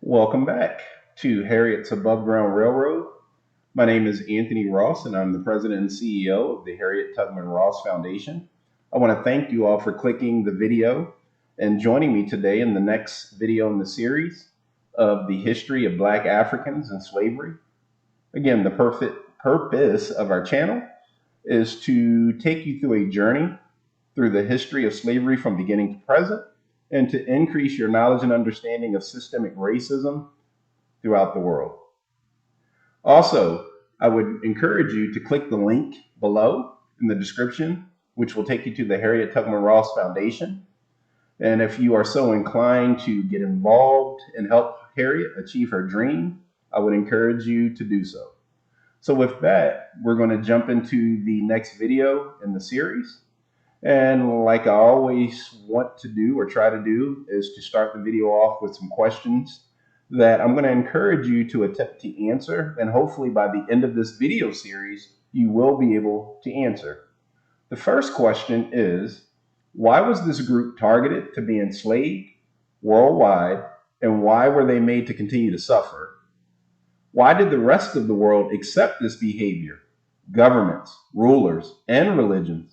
Welcome back to Harriet's Above Ground Railroad. My name is Anthony Ross, and I'm the president and CEO of the Harriet Tubman Ross Foundation. I want to thank you all for clicking the video and joining me today in the next video in the series of the history of Black Africans and slavery. Again, the perfect purpose of our channel is to take you through a journey through the history of slavery from beginning to present and to increase your knowledge and understanding of systemic racism throughout the world. Also, I would encourage you to click the link below in the description, which will take you to the Harriet Tubman Ross Foundation. And if you are so inclined to get involved and help Harriet achieve her dream, I would encourage you to do so. So with that, we're going to jump into the next video in the series. And like I always want to do or try to do is to start the video off with some questions that I'm going to encourage you to attempt to answer. And hopefully by the end of this video series, you will be able to answer. The first question is, why was this group targeted to be enslaved worldwide, and why were they made to continue to suffer? Why did the rest of the world accept this behavior? Governments, rulers, and religions.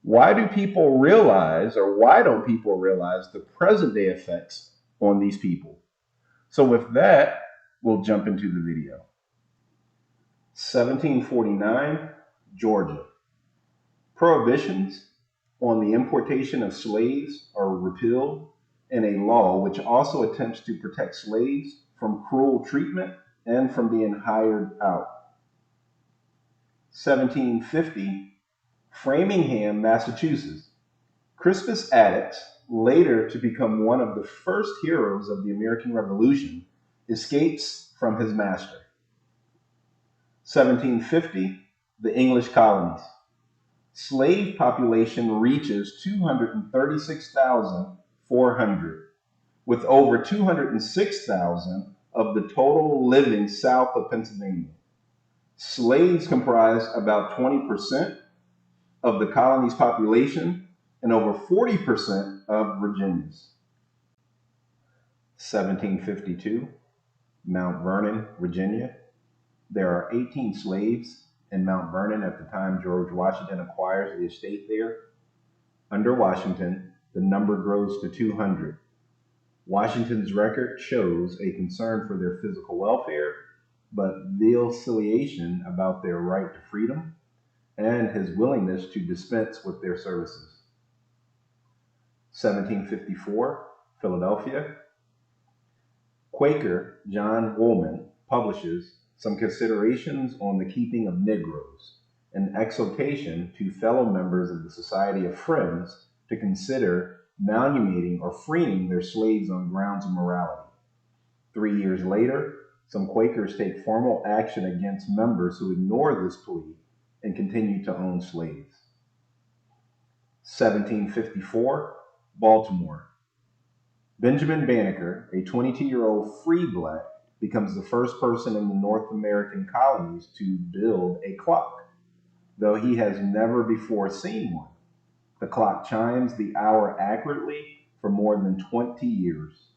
Why do people realize, or why don't people realize, the present day effects on these people? So with that, we'll jump into the video. 1749, Georgia. Prohibitions on the importation of slaves are repealed in a law which also attempts to protect slaves from cruel treatment and from being hired out. 1750, Framingham, Massachusetts. Crispus Attucks, later to become one of the first heroes of the American Revolution, escapes from his master. 1750, the English colonies. Slave population reaches 236,400, with over 206,000 of the total living south of Pennsylvania. Slaves comprise about 20% of the colony's population and over 40% of Virginia's. 1752, Mount Vernon, Virginia. There are 18 slaves in Mount Vernon at the time George Washington acquires the estate there. Under Washington, the number grows to 200. Washington's record shows a concern for their physical welfare, but vacillation about their right to freedom and his willingness to dispense with their services. 1754, Philadelphia. Quaker John Woolman publishes Some Considerations on the Keeping of Negroes, an exhortation to fellow members of the Society of Friends to consider manumitting or freeing their slaves on grounds of morality. 3 years later, some Quakers take formal action against members who ignore this plea and continue to own slaves. 1754, Baltimore. Benjamin Banneker, a 22-year-old free black, becomes the first person in the North American colonies to build a clock, though he has never before seen one. The clock chimes the hour accurately for more than 20 years.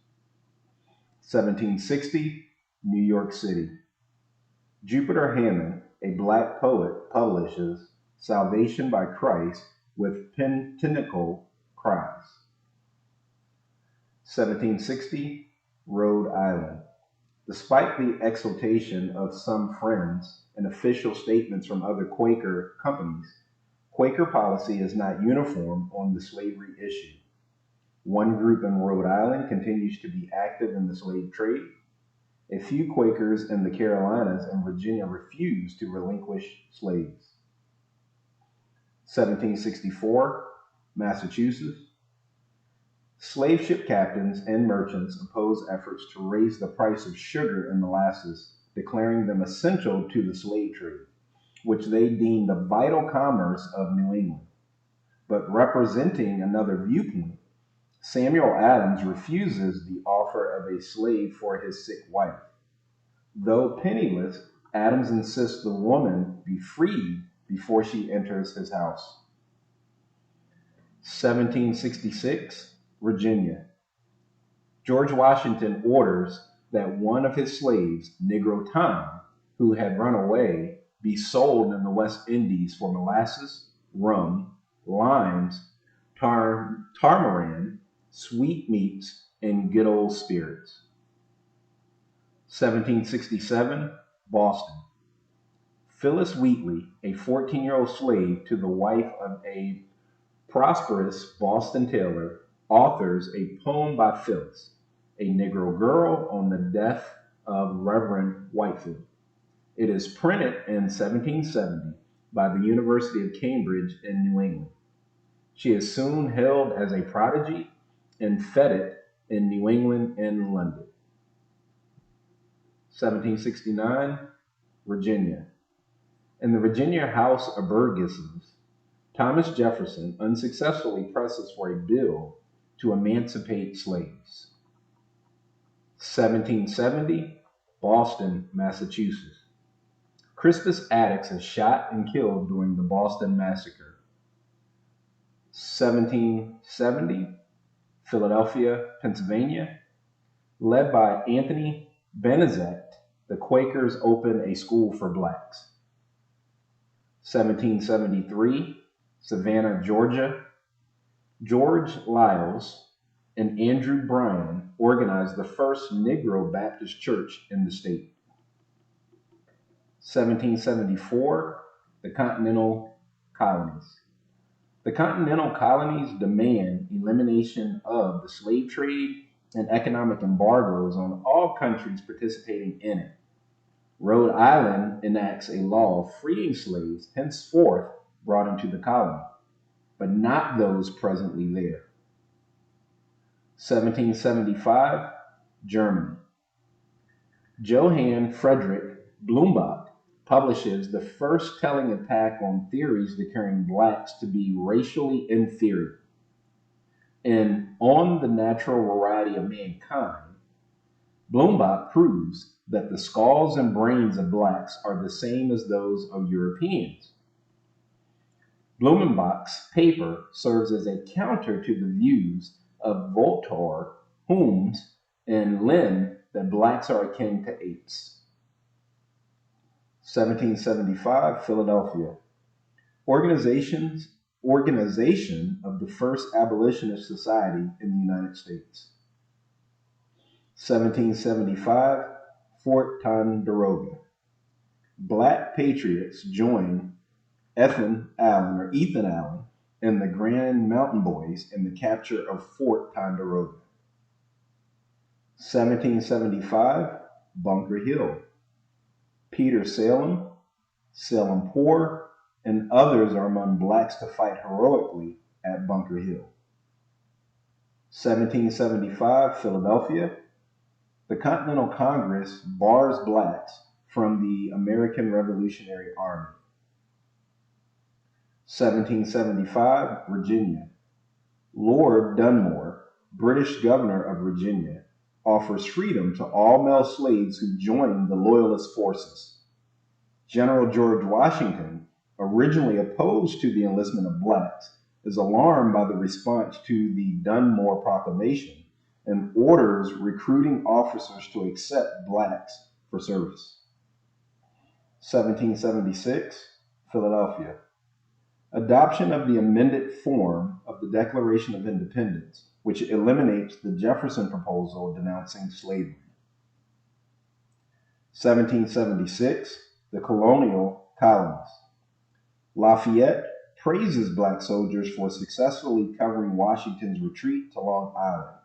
1760, New York City. Jupiter Hammond, a black poet, publishes Salvation by Christ with Pentateuchal Cries. 1760, Rhode Island. Despite the exultation of some friends and official statements from other Quaker companies, Quaker policy is not uniform on the slavery issue. One group in Rhode Island continues to be active in the slave trade. A few Quakers in the Carolinas and Virginia refused to relinquish slaves. 1764, Massachusetts. Slave ship captains and merchants opposed efforts to raise the price of sugar and molasses, declaring them essential to the slave trade, which they deemed the vital commerce of New England. But representing another viewpoint, Samuel Adams refuses the offer of a slave for his sick wife. Though penniless, Adams insists the woman be freed before she enters his house. 1766, Virginia. George Washington orders that one of his slaves, Negro Tom, who had run away, be sold in the West Indies for molasses, rum, limes, tarmarin, sweetmeats, and good old spirits. 1767, Boston. Phyllis Wheatley, a 14-year-old slave to the wife of a prosperous Boston tailor, authors a poem by Phyllis, a Negro girl, on the death of Reverend Whitefield. It is printed in 1770 by the University of Cambridge in New England. She is soon hailed as a prodigy and feted in New England and London. 1769, Virginia. In the Virginia House of Burgesses, Thomas Jefferson unsuccessfully presses for a bill to emancipate slaves. 1770, Boston, Massachusetts. Crispus Attucks is shot and killed during the Boston Massacre. 1770, Philadelphia, Pennsylvania. Led by Anthony Benezet, the Quakers open a school for blacks. 1773, Savannah, Georgia. George Liles and Andrew Bryan organized the first Negro Baptist church in the state. 1774, the Continental Colonies. The Continental Colonies demand elimination of the slave trade and economic embargoes on all countries participating in it. Rhode Island enacts a law freeing slaves henceforth brought into the colony, but not those presently there. 1775, Germany. Johann Friedrich Blumenbach publishes the first telling attack on theories declaring blacks to be racially inferior. In On the Natural Variety of Mankind, Blumenbach proves that the skulls and brains of blacks are the same as those of Europeans. Blumenbach's paper serves as a counter to the views of Voltaire, Holmes, and Lynn that blacks are akin to apes. 1775, Philadelphia. Organization of the first abolitionist society in the United States. 1775, Fort Ticonderoga. Black patriots join Ethan Allen and the Grand Mountain Boys in the capture of Fort Ticonderoga. 1775, Bunker Hill. Peter Salem, Salem Poor, and others are among blacks to fight heroically at Bunker Hill. 1775, Philadelphia. The Continental Congress bars blacks from the American Revolutionary Army. 1775, Virginia. Lord Dunmore, British governor of Virginia, offers freedom to all male slaves who join the Loyalist forces. General George Washington, originally opposed to the enlistment of blacks, is alarmed by the response to the Dunmore Proclamation and orders recruiting officers to accept blacks for service. 1776, Philadelphia. Adoption of the amended form of the Declaration of Independence, which eliminates the Jefferson proposal denouncing slavery. 1776, the colonial colonies. Lafayette praises black soldiers for successfully covering Washington's retreat to Long Island.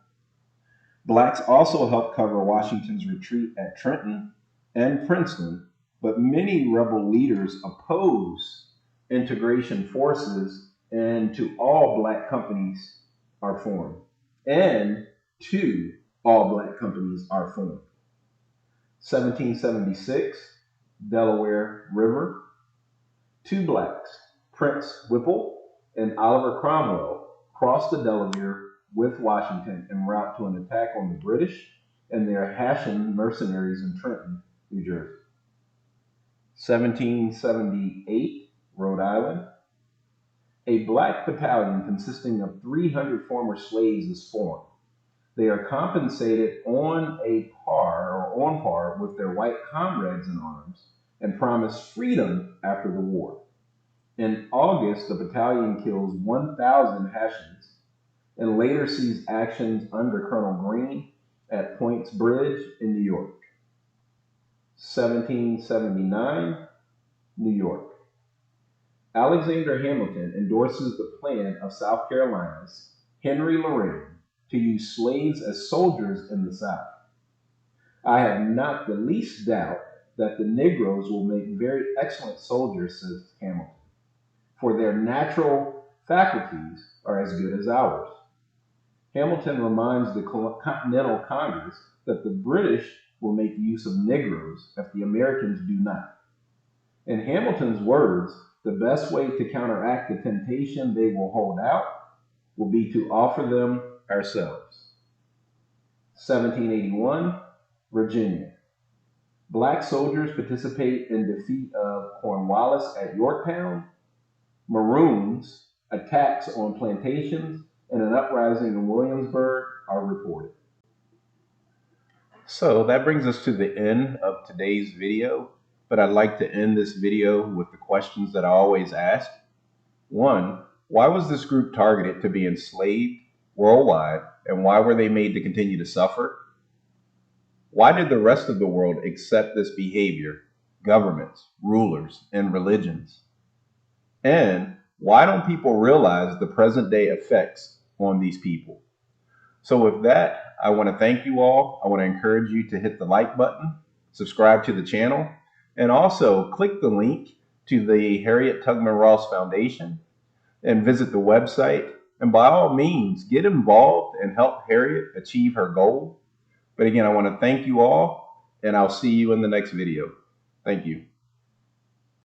Blacks also helped cover Washington's retreat at Trenton and Princeton, but many rebel leaders opposed integration forces, and all black companies are formed. 1776, Delaware River. Two blacks, Prince Whipple and Oliver Cromwell, crossed the Delaware with Washington en route to an attack on the British and their Hessian mercenaries in Trenton, New Jersey. 1778, Rhode Island. A black battalion consisting of 300 former slaves is formed. They are compensated on par with their white comrades in arms and promised freedom after the war. In August, the battalion kills 1,000 Hessians and later sees actions under Colonel Green at Point's Bridge in New York. 1779, New York. Alexander Hamilton endorses the plan of South Carolina's Henry Loring to use slaves as soldiers in the South. I have not the least doubt that the Negroes will make very excellent soldiers, says Hamilton, for their natural faculties are as good as ours. Hamilton reminds the Continental Congress that the British will make use of Negroes if the Americans do not. In Hamilton's words, the best way to counteract the temptation they will hold out will be to offer them ourselves. 1781, Virginia. Black soldiers participate in defeat of Cornwallis at Yorktown. Maroons, attacks on plantations, and an uprising in Williamsburg are reported. So that brings us to the end of today's video, but I'd like to end this video with the questions that I always ask. 1, why was this group targeted to be enslaved worldwide, and why were they made to continue to suffer? Why did the rest of the world accept this behavior, governments, rulers, and religions? And why don't people realize the present day effects on these people? So with that, I want to thank you all. I want to encourage you to hit the like button, subscribe to the channel, and also click the link to the Harriet Tubman Ross Foundation and visit the website. And by all means, get involved and help Harriet achieve her goal. But again, I want to thank you all, and I'll see you in the next video. Thank you.